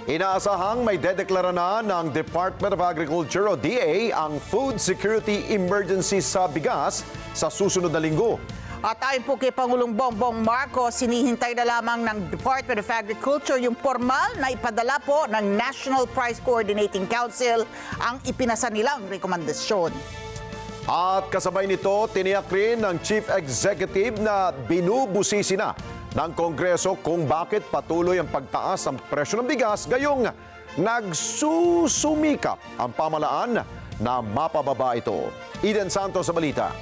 Inaasahang may dedeklara na ng Department of Agriculture o DA ang food security emergency sa bigas sa susunod na linggo. At ayon po kay Pangulong Bongbong Marcos, sinihintay na lamang ng Department of Agriculture yung formal na ipadala po ng National Price Coordinating Council ang ipinasa nilang rekomendasyon. At kasabay nito, tiniyak rin ng Chief Executive na binubusisi na ng Kongreso kung bakit patuloy ang pagtaas ng presyo ng bigas, gayong nagsusumikap ang pamalaan na mapababa ito. Eden Santos sa balita.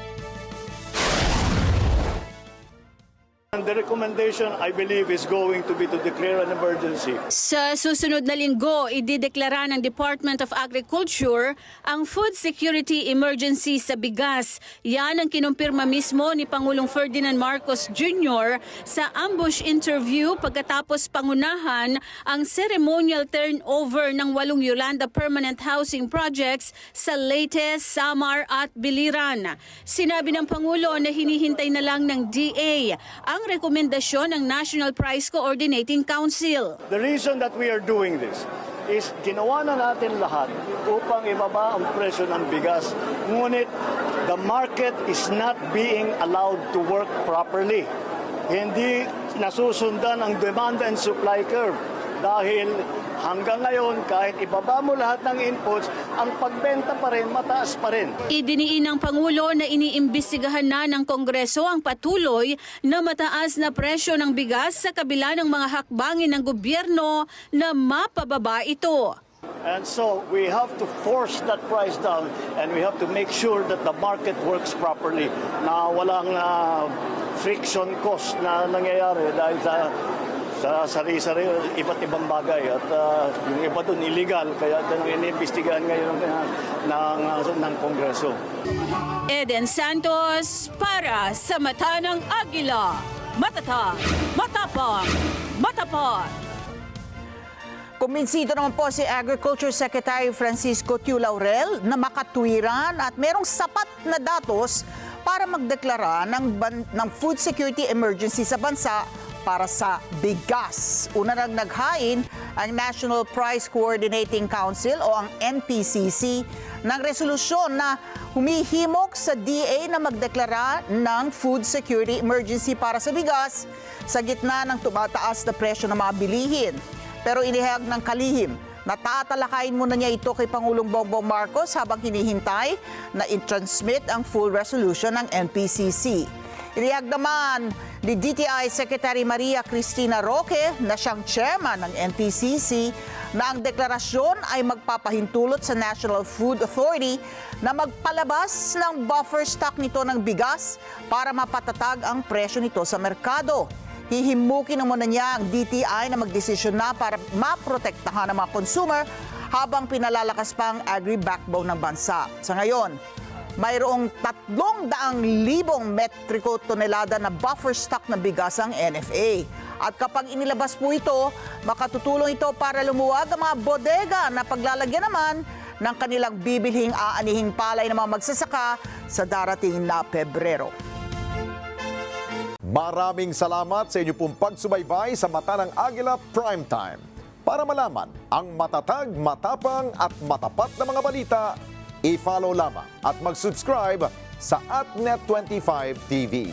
And the recommendation, I believe, is going to be to declare an emergency. Sa susunod na linggo, idideklara ng Department of Agriculture ang food security emergency sa bigas. Yan ang kinumpirma mismo ni Pangulong Ferdinand Marcos Jr. sa ambush interview pagkatapos pangunahan ang ceremonial turnover ng 8 Yolanda Permanent Housing Projects sa Leyte, Samar at Biliran. Sinabi ng Pangulo na hinihintay na lang ng DA ang rekomendasyon ng National Price Coordinating Council. The reason that we are doing this is ginawa na natin lahat upang ibaba ang presyo ng bigas. Ngunit the market is not being allowed to work properly. Hindi nasusundan ang demand and supply curve. Dahil hanggang ngayon, kahit ibaba mo lahat ng inputs, ang pagbenta pa rin, mataas pa rin. Idiniin ng Pangulo na iniimbestigahan na ng Kongreso ang patuloy na mataas na presyo ng bigas sa kabila ng mga hakbangin ng gobyerno na mapababa ito. And so we have to force that price down and we have to make sure that the market works properly, na walang friction cost na nangyayari dahil sa sari-sari, iba't ibang bagay. At yung iba doon illegal, kaya ito nang iniimbestigahan ngayon ng Kongreso. Eden Santos para sa Mata ng Agila. Matatag, matapang, matapat. Kumbinsido naman po si Agriculture Secretary Francisco Tiu Laurel na makatwiran at merong sapat na datos para magdeklara ng food security emergency sa bansa para sa bigas. Una nang naghain ang National Price Coordinating Council o ang NPCC ng resolusyon na humihimok sa DA na magdeklara ng food security emergency para sa bigas sa gitna ng tumataas na presyo ng mga bilihin. Pero inihayag ng kalihim na tatalakayin muna niya ito kay Pangulong Bongbong Marcos habang hinihintay na i-transmit ang full resolution ng NPCC. Inihayag naman ni DTI Secretary Maria Cristina Roque na siyang chairman ng NPCC na ang deklarasyon ay magpapahintulot sa National Food Authority na magpalabas ng buffer stock nito ng bigas para mapatatag ang presyo nito sa merkado. Hihimukin naman na niya ang DTI na magdesisyon na para maprotektahan ang mga consumer habang pinalalakas pa ang agri-backbone ng bansa. Sa ngayon, mayroong 300,000 metriko tonelada na buffer stock na bigas ang NFA. At kapag inilabas po ito, makatutulong ito para lumuwag ang mga bodega na paglalagyan naman ng kanilang bibilhing aanihing palay ng mga magsasaka sa darating na Pebrero. Maraming salamat sa inyo pong pagsubaybay sa Mata ng Agila Primetime. Para malaman ang matatag, matapang at matapat na mga balita, i-follow lamang at mag-subscribe sa @Net25 TV.